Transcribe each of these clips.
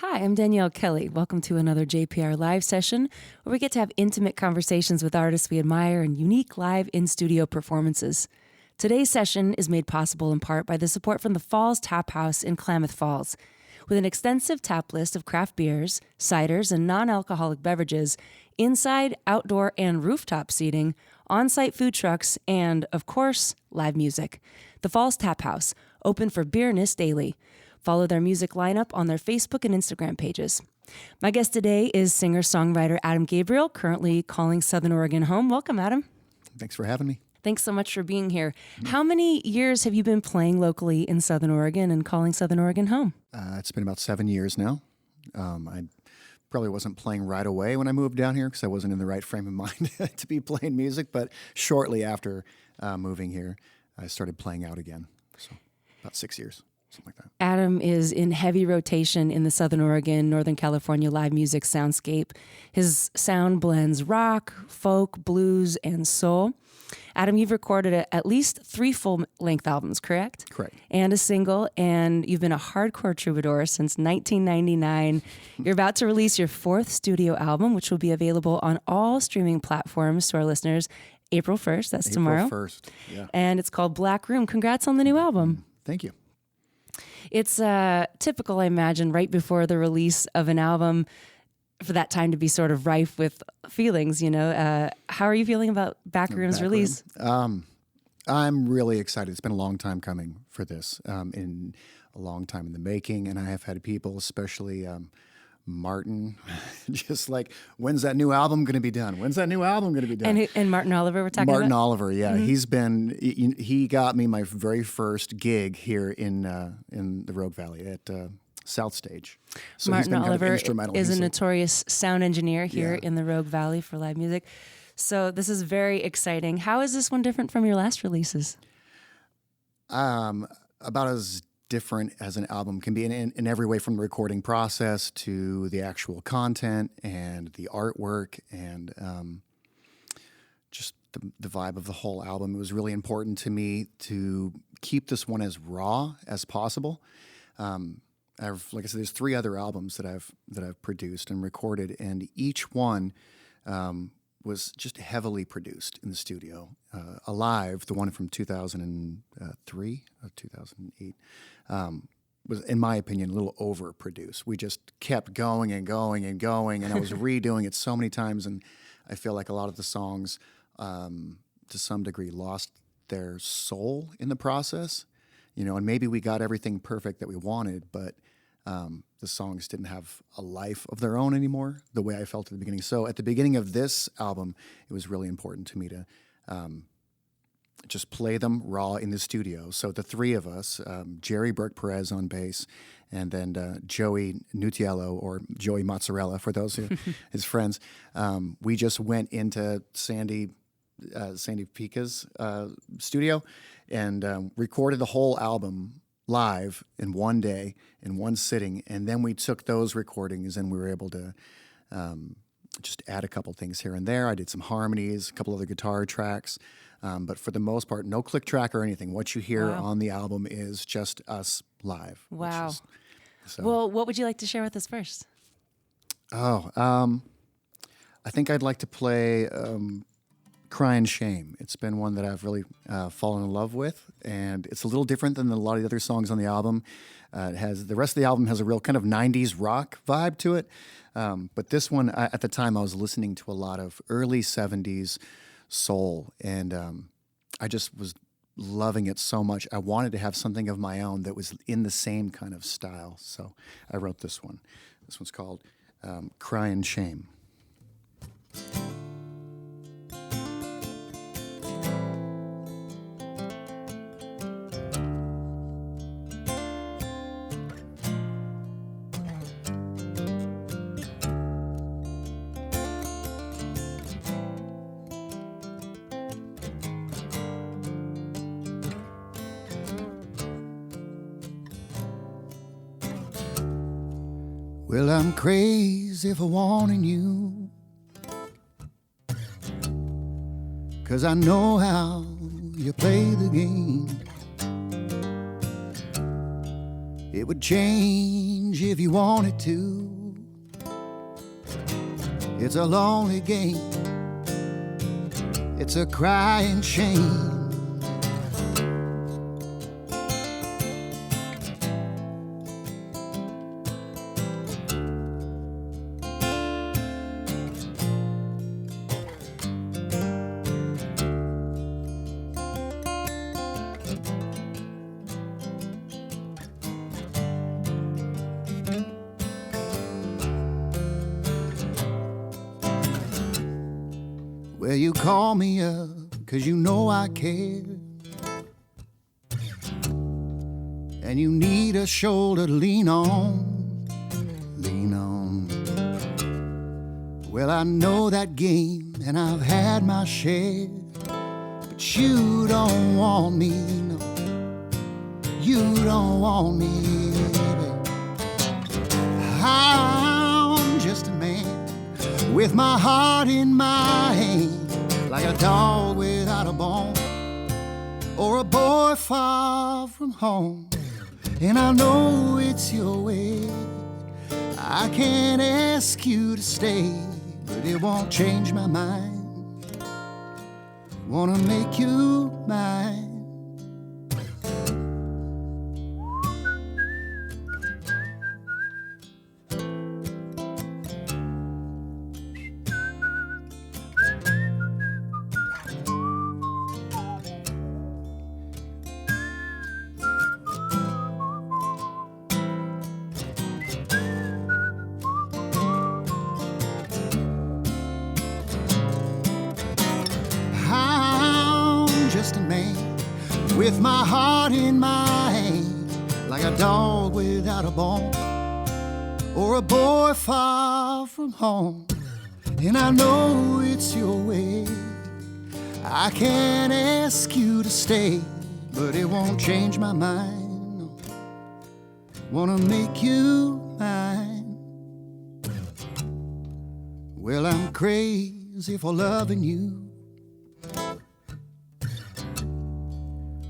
Hi, I'm Danielle Kelly. Welcome to another JPR Live Session, where we get to have intimate conversations with artists we admire and unique live in-studio performances. Today's session is made possible in part by the support from the Falls Tap House in Klamath Falls. With an extensive tap list of craft beers, ciders, and non-alcoholic beverages, inside, outdoor, and rooftop seating, on-site food trucks, and, of course, live music. The Falls Tap House, open for beerness daily. Follow their music lineup on their Facebook and Instagram pages. My guest today is singer-songwriter Adam Gabriel, currently calling Southern Oregon home. Welcome, Adam. Thanks for having me. Thanks so much for being here. How many years have you been playing locally in Southern Oregon and calling Southern Oregon home? It's been about 7 years now. I probably wasn't playing right away when I moved down here because I wasn't in the right frame of mind to be playing music, but shortly after moving here, I started playing out again. So about 6 years. Something like that. Adam is in heavy rotation in the Southern Oregon, Northern California live music soundscape. His sound blends rock, folk, blues, and soul. Adam, you've recorded at least 3 full-length albums, correct? Correct. And a single, and you've been a hardcore troubadour since 1999. You're about to release your 4th studio album, which will be available on all streaming platforms to our listeners April 1st. That's tomorrow. April 1st, yeah. And it's called Black Room. Congrats on the new album. Thank you. It's typical, I imagine, right before the release of an album for that time to be sort of rife with feelings, you know. How are you feeling about Backroom's release? I'm really excited. It's been a long time coming for this, in a long time in the making, and I have had people, especially Martin, just like, when's that new album going to be done? When's that new album going to be done? And Martin Oliver, we're talking about? Martin Oliver, yeah. Mm-hmm. He got me my very first gig here in the Rogue Valley at South Stage. So Martin Oliver is a He's notorious sound engineer here in the Rogue Valley for live music. So this is very exciting. How is this one different from your last releases? About as different as an album can be in every way, from the recording process to the actual content and the artwork and just the vibe of the whole album. It was really important to me to keep this one as raw as possible. Like I said, there's 3 other albums that I've produced and recorded, and each one was just heavily produced in the studio. Alive, the one from 2003 or 2008, was, in my opinion, a little overproduced. We just kept going and going and going, and I was redoing it so many times, and I feel like a lot of the songs, to some degree, lost their soul in the process. You know, and maybe we got everything perfect that we wanted, but the songs didn't have a life of their own anymore, the way I felt at the beginning. So at the beginning of this album, it was really important to me to just play them raw in the studio. So the 3 of us, Jerry Burke-Perez on bass, and then Joey Natiello, or Joey Mozarella for those who his friends, we just went into Sandy Pica's studio and recorded the whole album live in one day, in one sitting, and then we took those recordings and we were able to just add a couple things here and there. I did some harmonies, a couple other guitar tracks, but for the most part, no click track or anything. What you hear on the album is just us live. Wow. Well, what would you like to share with us first? I think I'd like to play Crying Shame. It's been one that I've really fallen in love with, and it's a little different than a lot of the other songs on the album. The rest of the album has a real kind of 90s rock vibe to it, but this one, at the time, I was listening to a lot of early 70s soul, and I just was loving it so much. I wanted to have something of my own that was in the same kind of style, so I wrote this one. This one's called Crying Shame. Well, I'm crazy for wanting you, 'cause I know how you play the game. It would change if you wanted to. It's a lonely game. It's a crying shame. Well, you call me up 'cause you know I care, and you need a shoulder to lean on, lean on. Well, I know that game and I've had my share, but you don't want me, no, you don't want me, baby. I'm just a man with my heart in my hand, like a dog without a bone, or a boy far from home. And I know it's your way. I can't ask you to stay, but it won't change my mind. Wanna make you mine. With my heart in my hand, like a dog without a bone, or a boy far from home. And I know it's your way. I can't ask you to stay, but it won't change my mind. No. Wanna make you mine. Well, I'm crazy for loving you,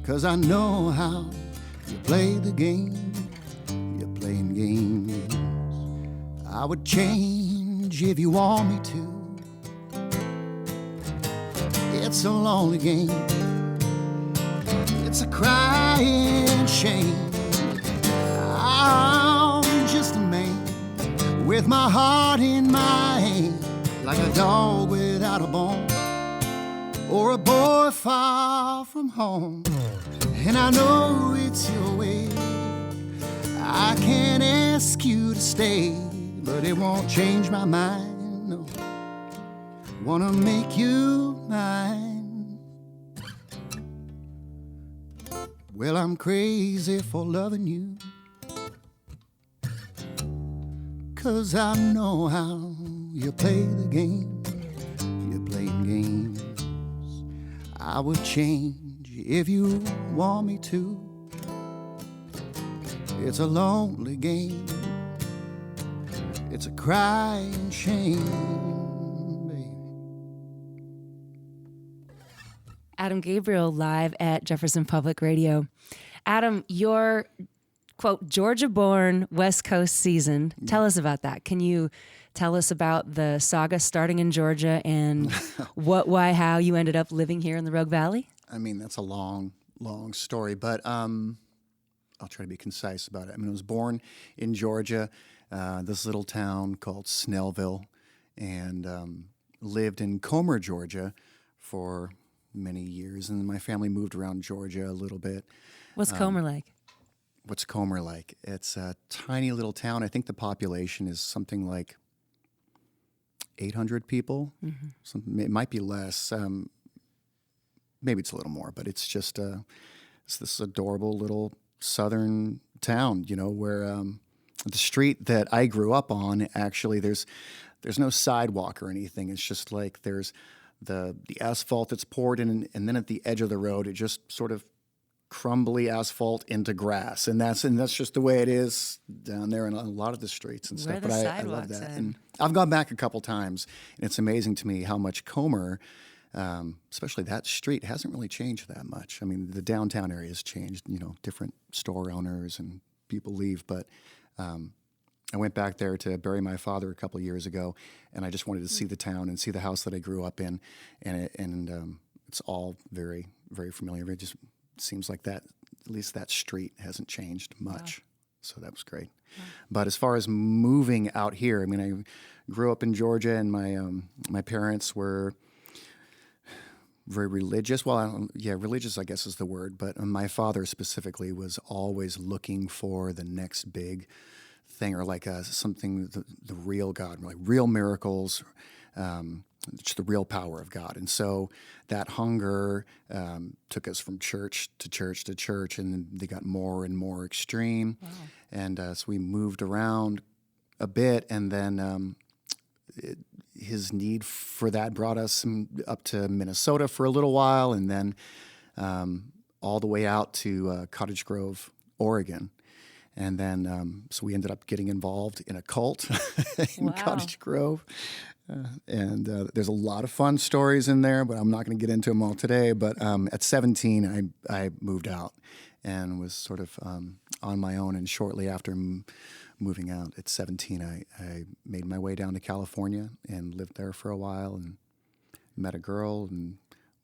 'cause I know how you play the game. You're playing games. I would change if you want me to. It's a lonely game. It's a crying shame. I'm just a man with my heart in my hand, like a dog without a bone, or a boy far from home. And I know it's your way. I can't ask you to stay, but it won't change my mind. No. Wanna make you mine. Well, I'm crazy for loving you, 'cause I know how you play the game. You're playing games. I would change if you want me to. It's a lonely game. It's a crying shame, baby. Adam Gabriel live at Jefferson Public Radio. Adam, your, quote, Georgia-born West Coast season. Tell us about that. Can you tell us about the saga starting in Georgia and what, why, how you ended up living here in the Rogue Valley? I mean, that's a long story, but I'll try to be concise about it. I mean, I was born in Georgia, this little town called Snellville, and lived in Comer, Georgia for many years. And then my family moved around Georgia a little bit. What's Comer like? What's Comer like? It's a tiny little town. I think the population is something like 800 people. Mm-hmm. It might be less. Maybe it's a little more, but it's just it's this adorable little southern town, you know, where the street that I grew up on, actually, there's no sidewalk or anything. It's just like there's the asphalt that's poured in, and then at the edge of the road, it just sort of crumbly asphalt into grass, and that's just the way it is down there in a lot of the streets and stuff. But I love that, and I've gone back a couple times, and it's amazing to me how much Comer, especially that street, hasn't really changed that much. I mean, the downtown area has changed. You know, different store owners and people leave. But I went back there to bury my father a couple of years ago, and I just wanted to see the town and see the house that I grew up in, and it's all very, very familiar. It just seems like that, at least that street hasn't changed much. Wow. So that was great. Wow. But as far as moving out here, I mean, I grew up in Georgia, and my parents were very religious. Well, religious, I guess is the word. But my father specifically was always looking for the next big thing, or like something, the real God, like real miracles, just the real power of God. And so that hunger took us from church to church to church, and they got more and more extreme. Wow. And so we moved around a bit, and then his need for that brought us up to Minnesota for a little while, and then all the way out to Cottage Grove, Oregon. And then, so we ended up getting involved in a cult in wow. Cottage Grove. And there's a lot of fun stories in there, but I'm not going to get into them all today. But at 17, I moved out and was sort of on my own. And shortly after moving out at 17, I made my way down to California and lived there for a while and met a girl, and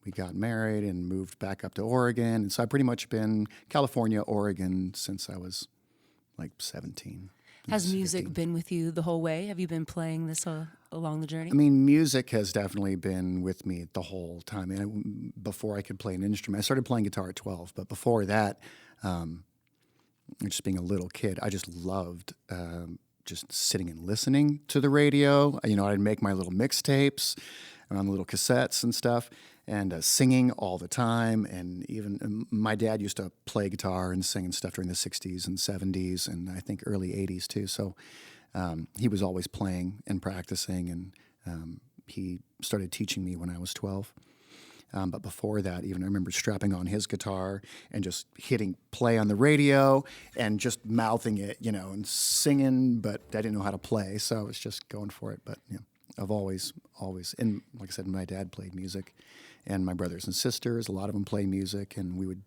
we got married and moved back up to Oregon. And so I've pretty much been California, Oregon since I was like 17. Has music 15. Been with you the whole way? Have you been playing this along the journey? I mean, music has definitely been with me the whole time. I mean, before I could play an instrument, I started playing guitar at 12. But before that, just being a little kid, I just loved just sitting and listening to the radio. You know, I'd make my little mixtapes on little cassettes and stuff, and singing all the time. And even my dad used to play guitar and sing and stuff during the 60s and 70s, and I think early 80s too. So he was always playing and practicing, and he started teaching me when I was 12. But before that, even I remember strapping on his guitar and just hitting play on the radio and just mouthing it, you know, and singing, but I didn't know how to play, so I was just going for it. But, you know, I've always, and like I said, my dad played music, and my brothers and sisters, a lot of them play music, and we would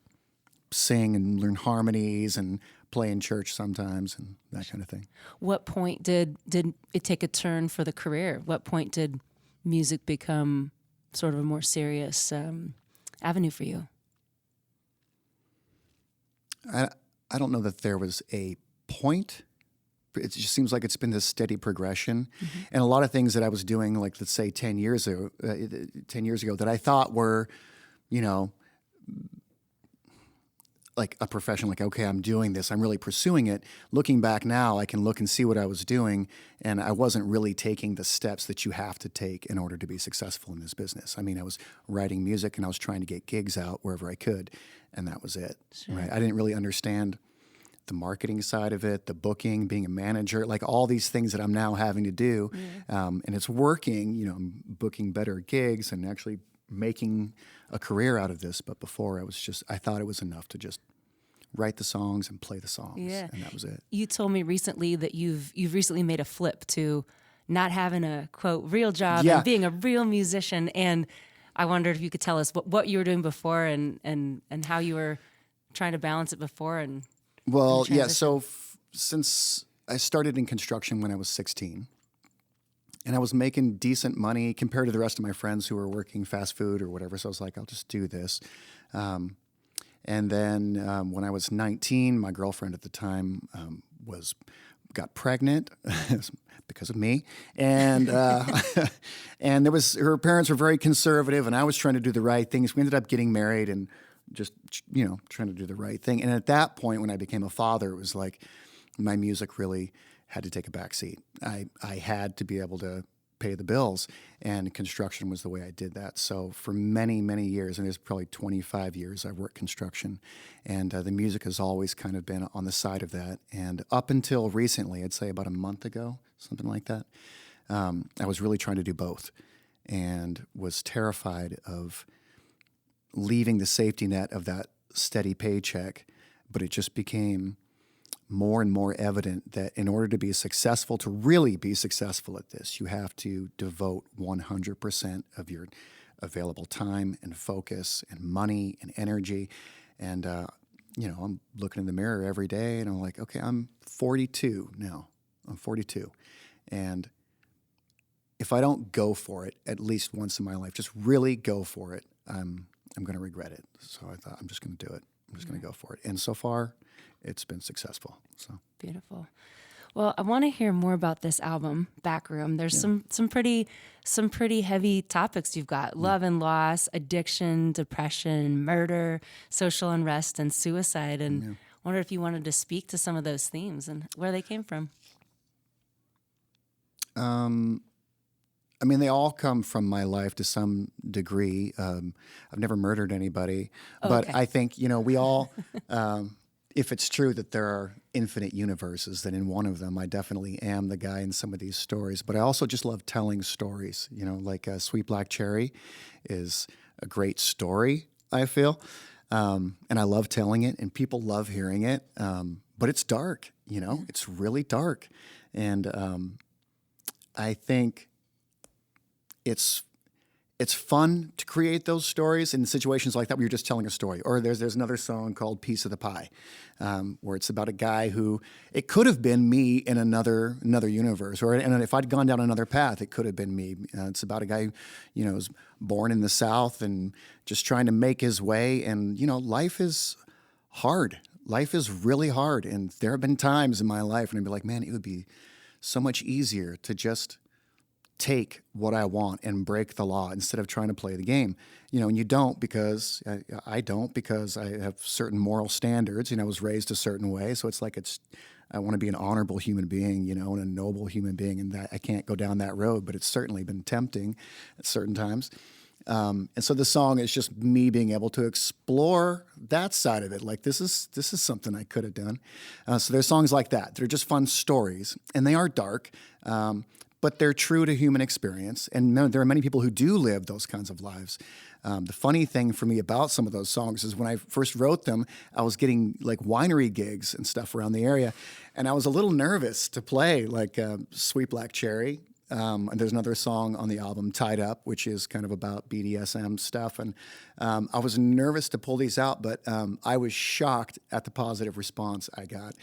sing and learn harmonies and play in church sometimes and that kind of thing. What point did it take a turn for the career? What point did music become sort of a more serious avenue for you? I don't know that there was a point. It just seems like it's been this steady progression. Mm-hmm. And a lot of things that I was doing, like let's say 10 years ago that I thought were, you know, like a profession, like, okay, I'm doing this, I'm really pursuing it. Looking back now, I can look and see what I was doing, and I wasn't really taking the steps that you have to take in order to be successful in this business. I mean, I was writing music and I was trying to get gigs out wherever I could, and that was it. Sure. Right? I didn't really understand the marketing side of it, the booking, being a manager, like all these things that I'm now having to do. Mm-hmm. And it's working, you know, I'm booking better gigs and actually making a career out of this. But before I thought it was enough to just write the songs and play the songs. Yeah. And that was it. You told me recently that you've recently made a flip to not having a quote real job and being a real musician. And I wondered if you could tell us what you were doing before and how you were trying to balance it before and well, yeah. So since I started in construction when I was 16, and I was making decent money compared to the rest of my friends who were working fast food or whatever. So I was like, I'll just do this. And then when I was 19, my girlfriend at the time got pregnant because of me, and and her parents were very conservative, and I was trying to do the right things. We ended up getting married and just, you know, trying to do the right thing. And at that point, when I became a father, it was like my music really had to take a back seat. I had to be able to pay the bills, and construction was the way I did that. So for many, many years, and it's probably 25 years, I worked construction, and the music has always kind of been on the side of that. And up until recently, I'd say about a month ago, something like that, I was really trying to do both and was terrified of leaving the safety net of that steady paycheck. But it just became more and more evident that in order to be successful, to really be successful at this, you have to devote 100% of your available time and focus and money and energy. And I'm looking in the mirror every day and I'm like, okay, I'm 42 now. I'm 42. And if I don't go for it at least once in my life, just really go for it, I'm going to regret it. So I thought, I'm just going to do it. I'm just going to go for it. And so far, it's been successful. So Beautiful. Well, I want to hear more about this album, Backroom. There's some pretty heavy topics you've got: love and loss, addiction, depression, murder, social unrest, and suicide. And I wonder if you wanted to speak to some of those themes and where they came from. I mean, they all come from my life to some degree. I've never murdered anybody, but I think, we all, if it's true that there are infinite universes, then in one of them, I definitely am the guy in some of these stories. But I also just love telling stories, like Sweet Black Cherry is a great story, I feel. And I love telling it, and people love hearing it. But it's dark, it's really dark. And I think it's fun to create those stories in situations like that where you're just telling a story. Or there's another song called Piece of the Pie, where it's about a guy who, it could have been me in another universe. And if I'd gone down another path, it could have been me. It's about a guy who, was born in the South and just trying to make his way. And, life is hard. Life is really hard. And there have been times in my life when I'd be like, man, it would be so much easier to just take what I want and break the law instead of trying to play the game. And you don't, because I don't, because I have certain moral standards. I was raised a certain way. So it's like I want to be an honorable human being, and a noble human being, and that I can't go down that road, but it's certainly been tempting at certain times. And so the song is just me being able to explore that side of it. Like, this is something I could have done. So there's songs like that. They're just fun stories, and they are dark, but they're true to human experience. And there are many people who do live those kinds of lives. The funny thing for me about some of those songs is when I first wrote them, I was getting like winery gigs and stuff around the area. And I was a little nervous to play like Sweet Black Cherry. And there's another song on the album, Tied Up, which is kind of about BDSM stuff. And I was nervous to pull these out, but I was shocked at the positive response I got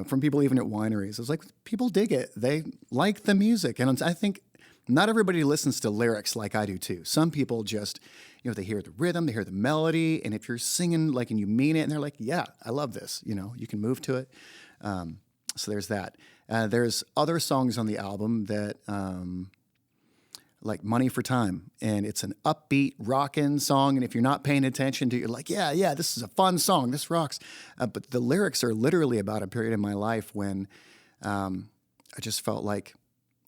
from people even at wineries. I was like, people dig it. They like the music. And I think not everybody listens to lyrics like I do too. Some people just, they hear the rhythm, they hear the melody. And if you're singing like, and you mean it, and they're like, yeah, I love this, you can move to it. So there's that. There's other songs on the album that, like Money for Time, and it's an upbeat, rockin' song. And if you're not paying attention to it, you're like, yeah, this is a fun song. This rocks. But the lyrics are literally about a period in my life when I just felt like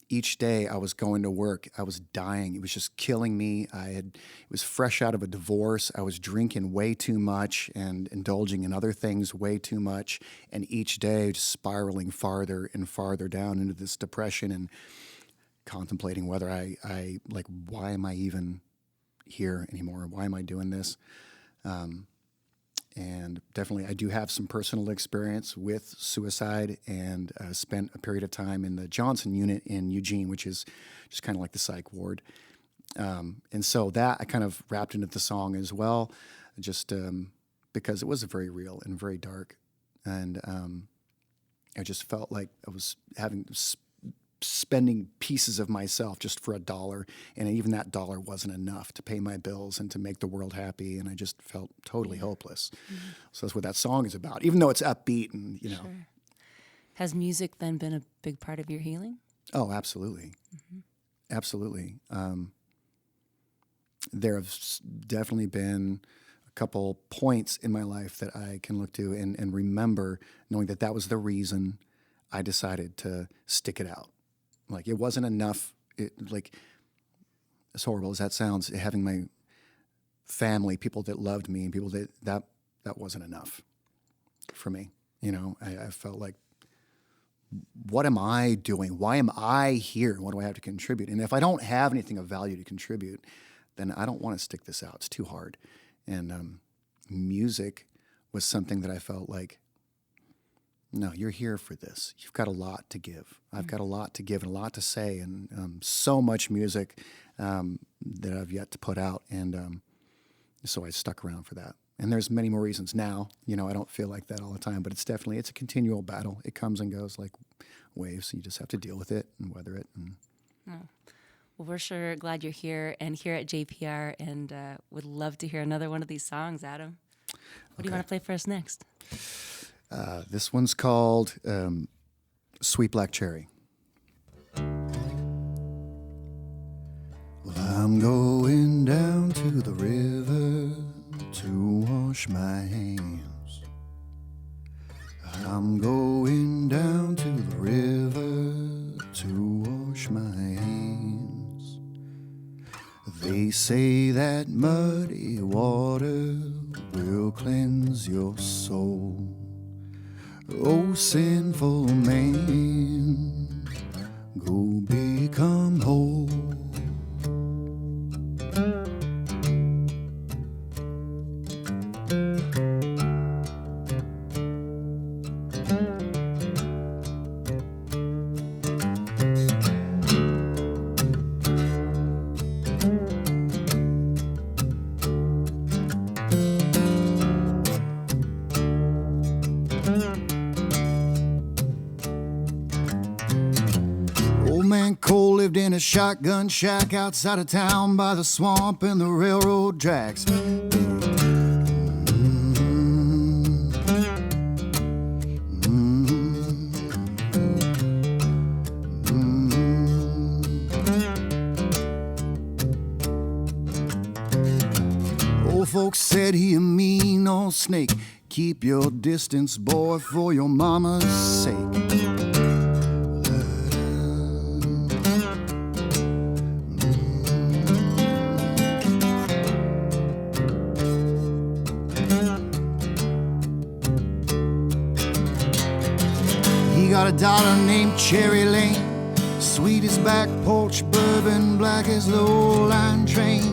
each day I was going to work, I was dying. It was just killing me. It was fresh out of a divorce. I was drinking way too much and indulging in other things way too much. And each day just spiraling farther and farther down into this depression and contemplating whether I like, why am I even here anymore? Why am I doing this? And definitely, I do have some personal experience with suicide, and spent a period of time in the Johnson unit in Eugene, which is just kind of like the psych ward. And so that I kind of wrapped into the song as well, just because it was very real and very dark. And I just felt like I was spending pieces of myself just for $1, and even that dollar wasn't enough to pay my bills and to make the world happy, and I just felt totally hopeless. Mm-hmm. So that's what that song is about, even though it's upbeat and Sure. Has music then been a big part of your healing? Oh, absolutely. Mm-hmm. Absolutely. There have definitely been a couple points in my life that I can look to and remember knowing that was the reason I decided to stick it out. Like, it wasn't enough. Like, as horrible as that sounds, having my family, people that loved me, and people that wasn't enough for me. I felt like, what am I doing? Why am I here? What do I have to contribute? And if I don't have anything of value to contribute, then I don't want to stick this out. It's too hard. And music was something that I felt like, no, you're here for this. You've got a lot to give. I've got a lot to give and a lot to say, and so much music that I've yet to put out. And so I stuck around for that. And there's many more reasons now. You know, I don't feel like that all the time, but it's a continual battle. It comes and goes like waves. You just have to deal with it and weather it. And Well, we're sure glad you're here and here at JPR, and would love to hear another one of these songs, Adam. What do you want to play for us next? This one's called Sweet Black Cherry. Well, I'm going down to the river to wash my hands. I'm going down to the river to wash my hands. They say that muddy water will cleanse your soul. Oh, sinful man, go become whole. Cole lived in a shotgun shack outside of town by the swamp and the railroad tracks. Old folks said he a mean old snake. Keep your distance, boy, for your mama's sake. Got a dollar named Cherry Lane, sweet as back porch bourbon, black as the old line train.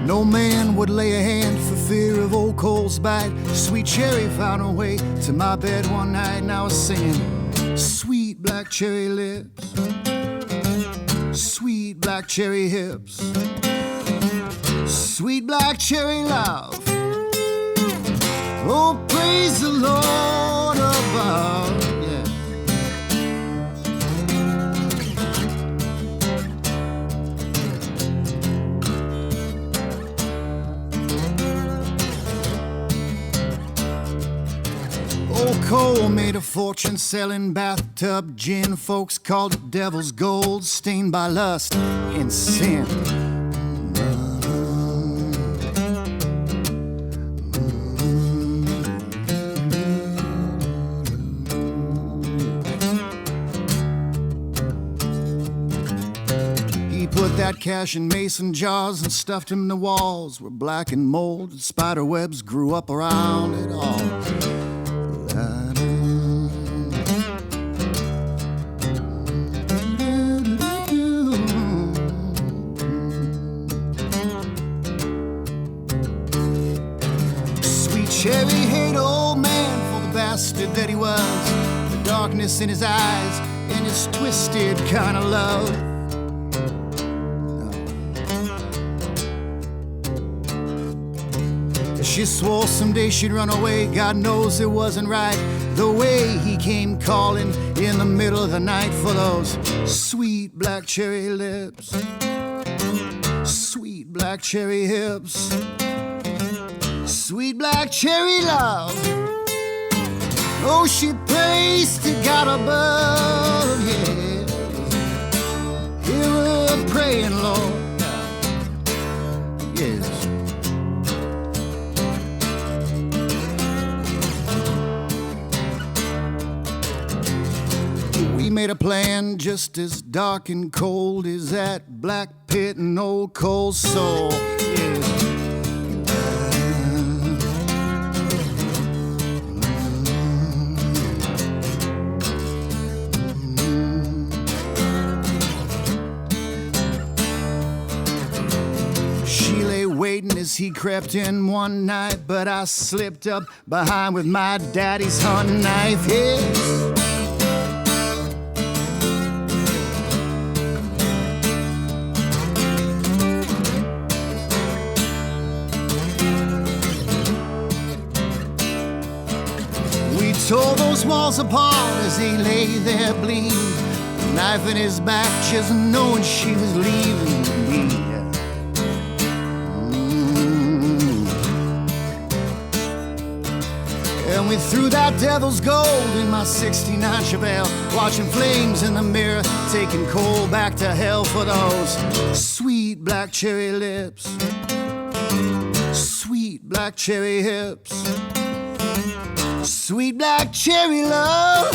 No man would lay a hand for fear of old Cole's bite. Sweet Cherry found her way to my bed one night, and I was singing, sweet black cherry lips, sweet black cherry hips, sweet black cherry love. Oh, praise the Lord above. Yeah. Old Cole made a fortune selling bathtub gin. Folks called it devil's gold, stained by lust and sin. That cash in mason jars and stuffed him in the walls were black and mold, and spider webs grew up around it all. Sweet Cherry hate old man for the bastard that he was, the darkness in his eyes and his twisted kind of love. She swore someday she'd run away. God knows it wasn't right, the way he came calling in the middle of the night for those sweet black cherry lips, sweet black cherry hips, sweet black cherry love. Oh, she prays to God above, yeah. Hear her praying, Lord. Yes. We made a plan just as dark and cold as that black pit and old Cole's soul. Yeah. She lay waiting as he crept in one night, but I slipped up behind with my daddy's hunting knife. Yeah. tore those walls apart as he lay there bleeding, a knife in his back, just knowing she was leaving me. And we threw that devil's gold in my 69 Chevelle, watching flames in the mirror, taking coal back to hell for those sweet black cherry lips, sweet black cherry hips, sweet black cherry love.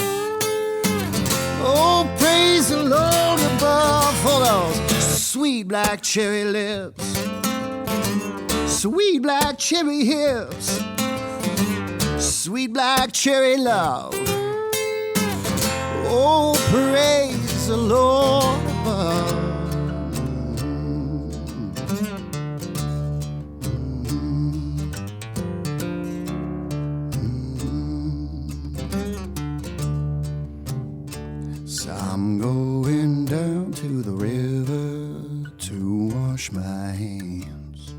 Oh, praise the Lord above for those sweet black cherry lips, sweet black cherry hips, sweet black cherry love. Oh, praise the Lord above. So I'm going down to the river to wash my hands.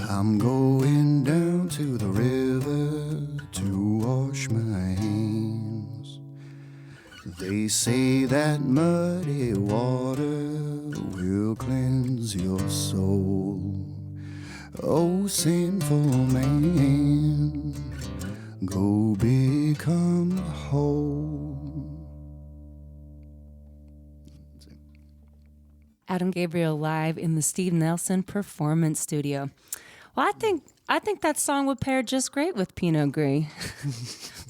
I'm going down to the river to wash my hands. They say that muddy water will cleanse your soul. Oh, sinful man, go become whole. Adam Gabriel live in the Steve Nelson Performance Studio. Well, I think that song would pair just great with Pinot Gris.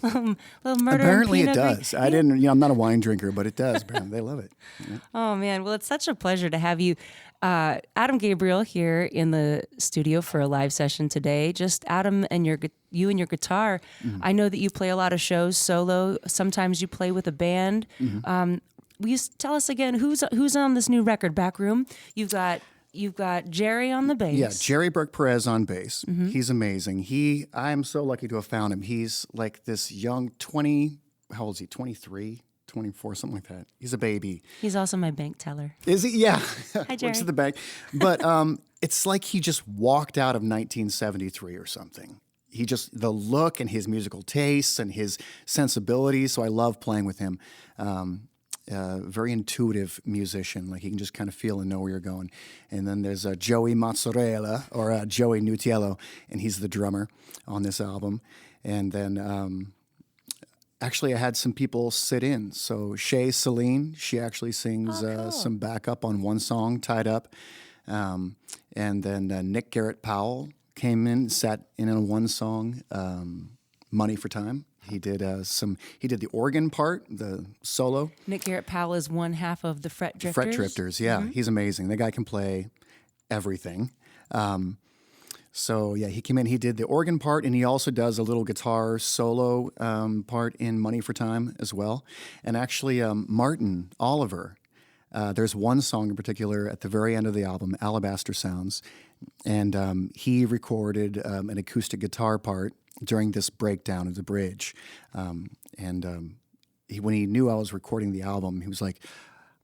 Little murder. Apparently and Pinot it Gris. does. I didn't. I'm not a wine drinker, but it does. Apparently they love it. Yeah. Oh man, well, it's such a pleasure to have you, Adam Gabriel, here in the studio for a live session today. Just Adam and you and your guitar. Mm-hmm. I know that you play a lot of shows solo. Sometimes you play with a band. Mm-hmm. Will you tell us again who's on this new record, Backroom? You've got Jerry on the bass. Yeah, Jerry Burke-Perez on bass. Mm-hmm. He's amazing. I am so lucky to have found him. He's like this young 20, how old is he? 23, 24, something like that. He's a baby. He's also my bank teller. Is he? Yeah. Hi, Jerry. Works at the bank. But it's like he just walked out of 1973 or something. The look and his musical tastes and his sensibilities. So I love playing with him. Very intuitive musician, like he can just kind of feel and know where you're going. And then there's Joey Mozarella, or Joey Natiello, and he's the drummer on this album. And then actually I had some people sit in. So Shay Celine, she actually sings cool. Some backup on one song, Tied Up. And then Nick Garrett Powell came in, sat in on one song, Money for Time. He did the organ part, the solo. Nick Garrett Powell is one half of the Fret Drifters. Fret Drifters, yeah. Mm-hmm. He's amazing. The guy can play everything. So, yeah, he came in, he did the organ part, and he also does a little guitar solo part in Money for Time as well. And actually, Martin Oliver, there's one song in particular at the very end of the album, Alabaster Sounds, and he recorded an acoustic guitar part during this breakdown of the bridge. When he knew I was recording the album, he was like,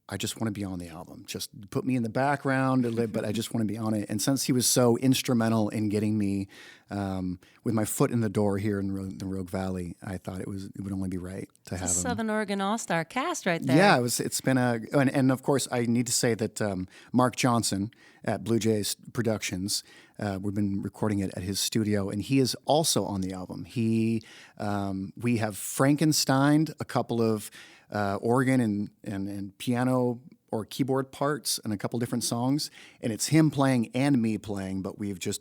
I just want to be on the album. Just put me in the background, but I just want to be on it. And since he was so instrumental in getting me with my foot in the door here in the Rogue Valley, I thought it would only be right to have him. Southern Oregon All-Star cast right there. Yeah, it's been and of course I need to say that Mark Johnson at Blue Jays Productions, we've been recording it at his studio, and he is also on the album. We have Frankensteined a couple of organ and piano or keyboard parts and a couple different songs, and it's him playing and me playing, but we've just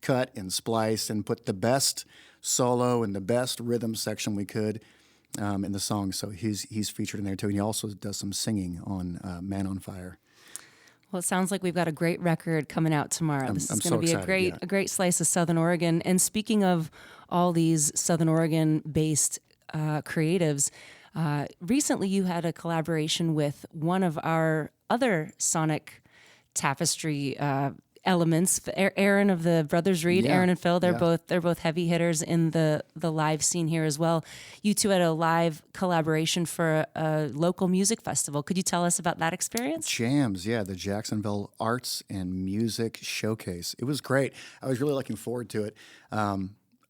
cut and spliced and put the best solo and the best rhythm section we could in the song. So he's featured in there too, and he also does some singing on Man on Fire. Well, it sounds like we've got a great record coming out tomorrow. This is going to be a great slice of Southern Oregon. And speaking of all these Southern Oregon-based creatives, recently you had a collaboration with one of our other sonic tapestry elements, Aaron of the Brothers Reed, Aaron and Phil. They're both heavy hitters in the live scene here as well. You two had a live collaboration for a local music festival. Could you tell us about that experience? Jams, the Jacksonville Arts and Music Showcase. It was great. I was really looking forward to it.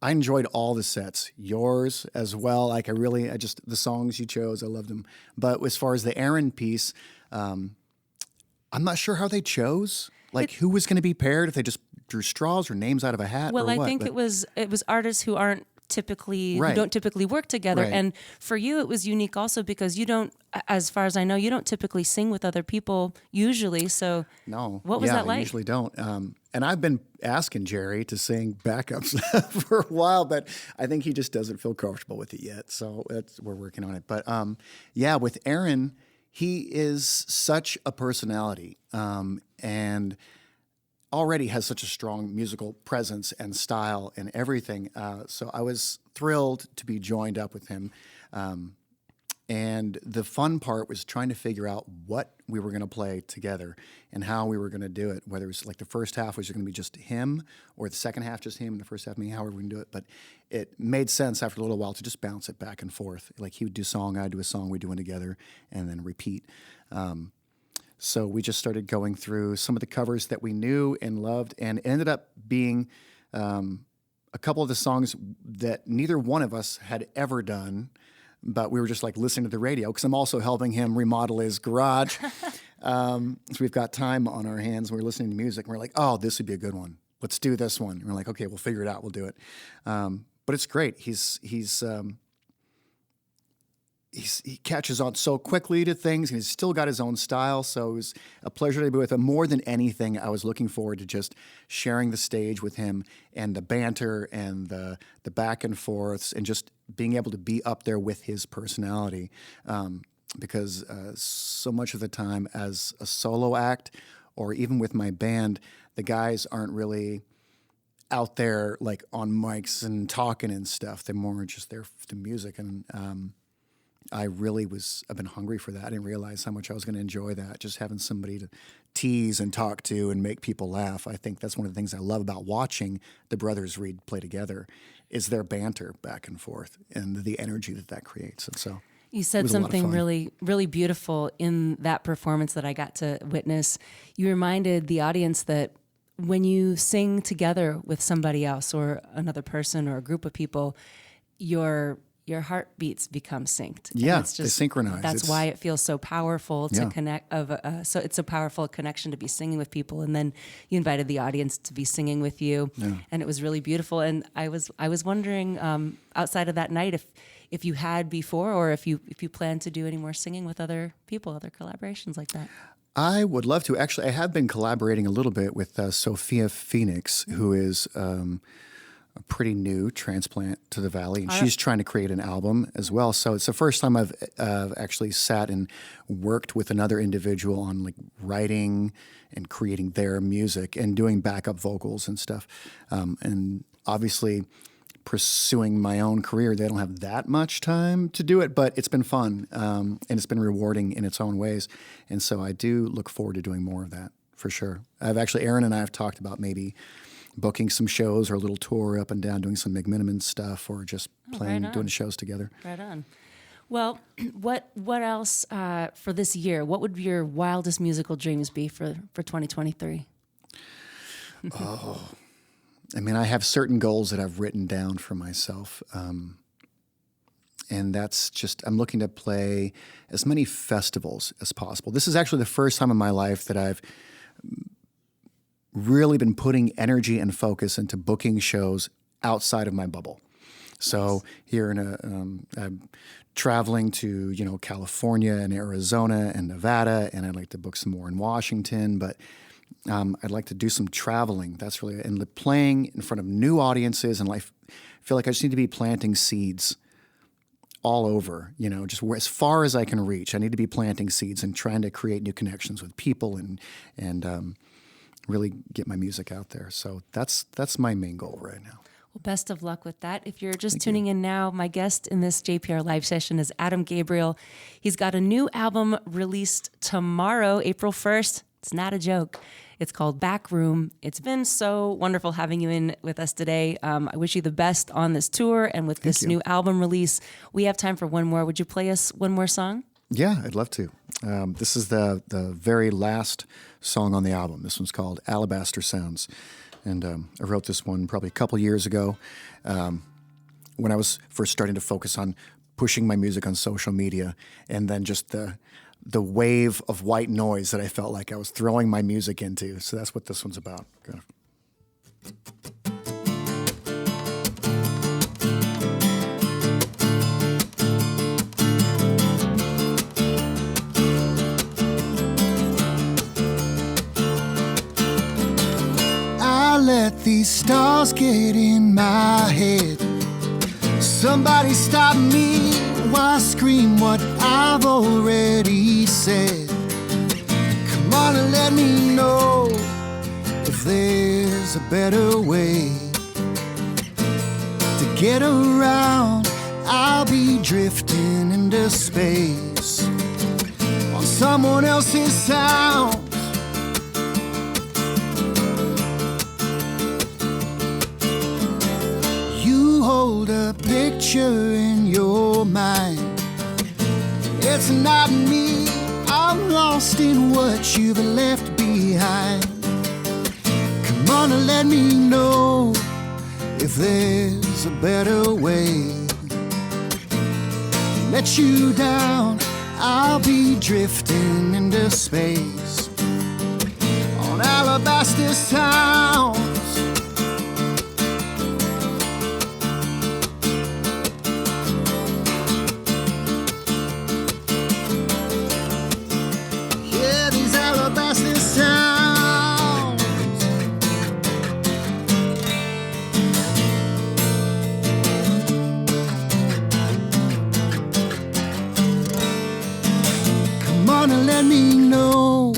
I enjoyed all the sets, yours as well. Like the songs you chose, I loved them. But as far as the Aaron piece, I'm not sure how they chose. Like who was going to be paired, if they just drew straws or names out of a hat or Well, what. I think it was artists who aren't typically Right. who don't typically work together, Right. and for you it was unique also because you don't, as far as I know, you don't typically sing with other people usually. So No. what was that I like? usually don't. And I've been asking Jerry to sing backups for a while, but I think he just doesn't feel comfortable with it yet. So we're working on it. But with Aaron, he is such a personality, and already has such a strong musical presence and style and everything. So I was thrilled to be joined up with him. And the fun part was trying to figure out what we were going to play together and how we were going to do it, whether it was like the first half was going to be just him or the second half just him and the first half me, however we can do it. But it made sense after a little while to just bounce it back and forth. Like he would do a song, I'd do a song, we'd do one together, and then repeat. So we just started going through some of the covers that we knew and loved, and it ended up being a couple of the songs that neither one of us had ever done, but we were just like listening to the radio because I'm also helping him remodel his garage. So we've got time on our hands. We're listening to music, and we're like, oh, this would be a good one. Let's do this one. And we're like, okay, we'll figure it out. We'll do it. But it's great. He catches on so quickly to things, and he's still got his own style. So it was a pleasure to be with him. More than anything, I was looking forward to just sharing the stage with him and the banter and the back and forths and just being able to be up there with his personality. Because so much of the time as a solo act or even with my band, the guys aren't really out there like on mics and talking and stuff. They're more just there for the music. And I've been hungry for that. I didn't realize how much I was going to enjoy that, just having somebody to tease and talk to and make people laugh. I think that's one of the things I love about watching the brothers Reed play together is their banter back and forth and the energy that creates. And so you said something really, really beautiful in that performance that I got to witness. You reminded the audience that when you sing together with somebody else or another person or a group of people, your heartbeats become synced. Yeah, they synchronize. That's why it feels so powerful to connect. So it's a powerful connection to be singing with people. And then you invited the audience to be singing with you, and it was really beautiful. And I was wondering, outside of that night, if you had before, or if you plan to do any more singing with other people, other collaborations like that. I would love to. Actually, I have been collaborating a little bit with Sophia Phoenix, who is a pretty new transplant to the Valley, and she's trying to create an album as well. So it's the first time I've actually sat and worked with another individual on like writing and creating their music and doing backup vocals and stuff. And obviously pursuing my own career, they don't have that much time to do it, but it's been fun, and it's been rewarding in its own ways. And so I do look forward to doing more of that for sure. Aaron and I have talked about maybe booking some shows or a little tour up and down, doing some McMiniman stuff, or just doing shows together. Right on. Well, what else for this year? What would your wildest musical dreams be for 2023? Oh, I mean, I have certain goals that I've written down for myself. And that's just, I'm looking to play as many festivals as possible. This is actually the first time in my life that I've really been putting energy and focus into booking shows outside of my bubble. So here I'm traveling to, California and Arizona and Nevada, and I'd like to book some more in Washington, but I'd like to do some traveling. That's really, and playing in front of new audiences, and I feel like I just need to be planting seeds all over, just as far as I can reach. I need to be planting seeds and trying to create new connections with people and really get my music out there. So that's my main goal right now. Well, best of luck with that. If you're just tuning in now, my guest in this JPR Live session is Adam Gabriel. He's got a new album released tomorrow, April 1st. It's not a joke. It's called Back Room. It's been so wonderful having you in with us today. I wish you the best on this tour and with this new album release. We have time for one more. Would you play us one more song? Yeah, I'd love to. This is the very last song on the album. This one's called Alabaster Sounds. And I wrote this one probably a couple years ago when I was first starting to focus on pushing my music on social media, and then just the wave of white noise that I felt like I was throwing my music into. So that's what this one's about. Kind of. I let these stars get in my head. Somebody stop me while I scream what I've already said. Come on and let me know if there's a better way to get around. I'll be drifting into space on someone else's sound. You hold a picture in your mind. It's not me, I'm lost in what you've left behind. Come on and let me know if there's a better way. Let you down, I'll be drifting into space on alabaster sounds. Yeah, these alabaster sounds. Come on and let me know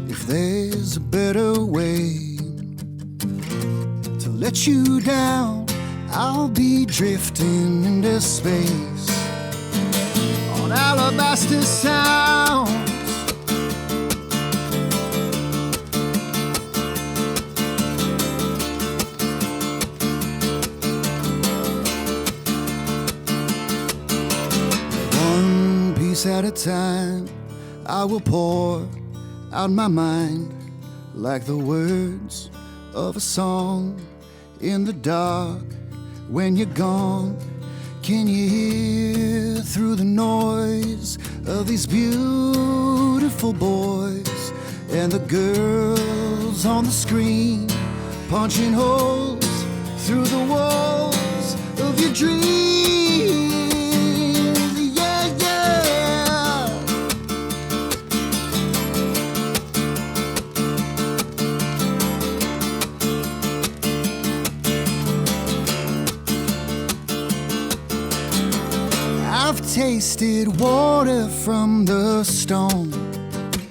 if there's a better way to let you down. I'll be drifting into space on alabaster sounds. One piece at a time, I will pour out my mind like the words of a song. In the dark, when you're gone, can you hear through the noise of these beautiful boys and the girls on the screen punching holes through the walls of your dreams? Yeah, yeah. I've tasted water from the stone.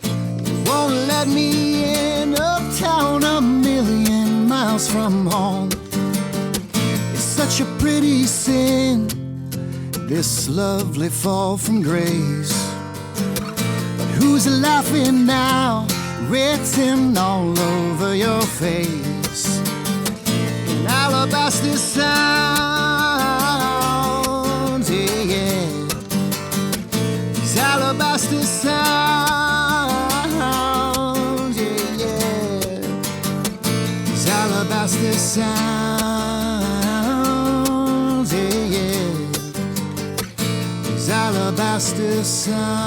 It won't let me in uptown, a million miles from home. It's such a pretty sin, this lovely fall from grace. But who's laughing now, written all over your face? In alabaster sounds, yeah, yeah. These alabaster sounds, yeah, yeah. These alabaster sounds, yeah, yeah. These alabaster sounds.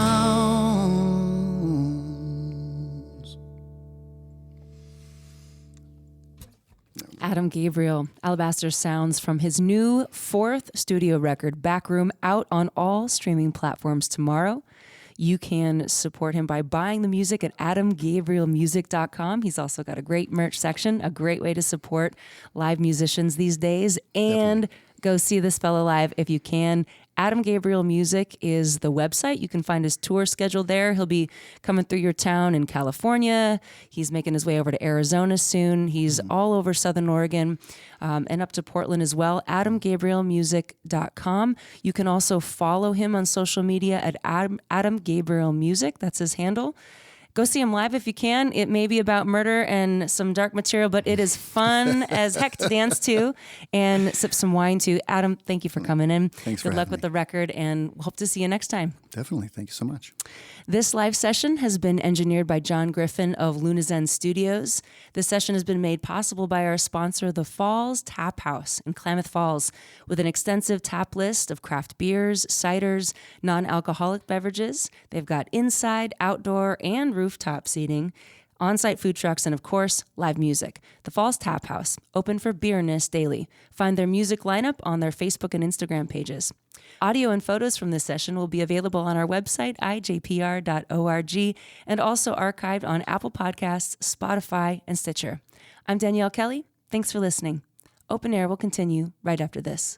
Adam Gabriel, Alabaster Sounds, from his new 4th studio record, Backroom, out on all streaming platforms tomorrow. You can support him by buying the music at adamgabrielmusic.com. He's also got a great merch section, a great way to support live musicians these days. And go see this fella live if you can. Adam Gabriel Music is the website. You can find his tour schedule there. He'll be coming through your town in California. He's making his way over to Arizona soon. He's all over Southern Oregon and up to Portland as well. AdamGabrielMusic.com. You can also follow him on social media at Adam Gabriel Music. That's his handle. Go see him live if you can. It may be about murder and some dark material, but it is fun as heck to dance to and sip some wine to. Adam, thank you for coming in. Thanks for Good luck having with me. the record, and hope to see you next time. Definitely. Thank you so much. This live session has been engineered by Jon Griffin of Lunazen Studios. This session has been made possible by our sponsor, The Falls Tap House in Klamath Falls, with an extensive tap list of craft beers, ciders, non-alcoholic beverages. They've got inside, outdoor, and rooftop seating, on-site food trucks, and of course, live music. The Falls Tap House, open for beerness daily. Find their music lineup on their Facebook and Instagram pages. Audio and photos from this session will be available on our website, ijpr.org, and also archived on Apple Podcasts, Spotify, and Stitcher. I'm Danielle Kelly. Thanks for listening. Open Air will continue right after this.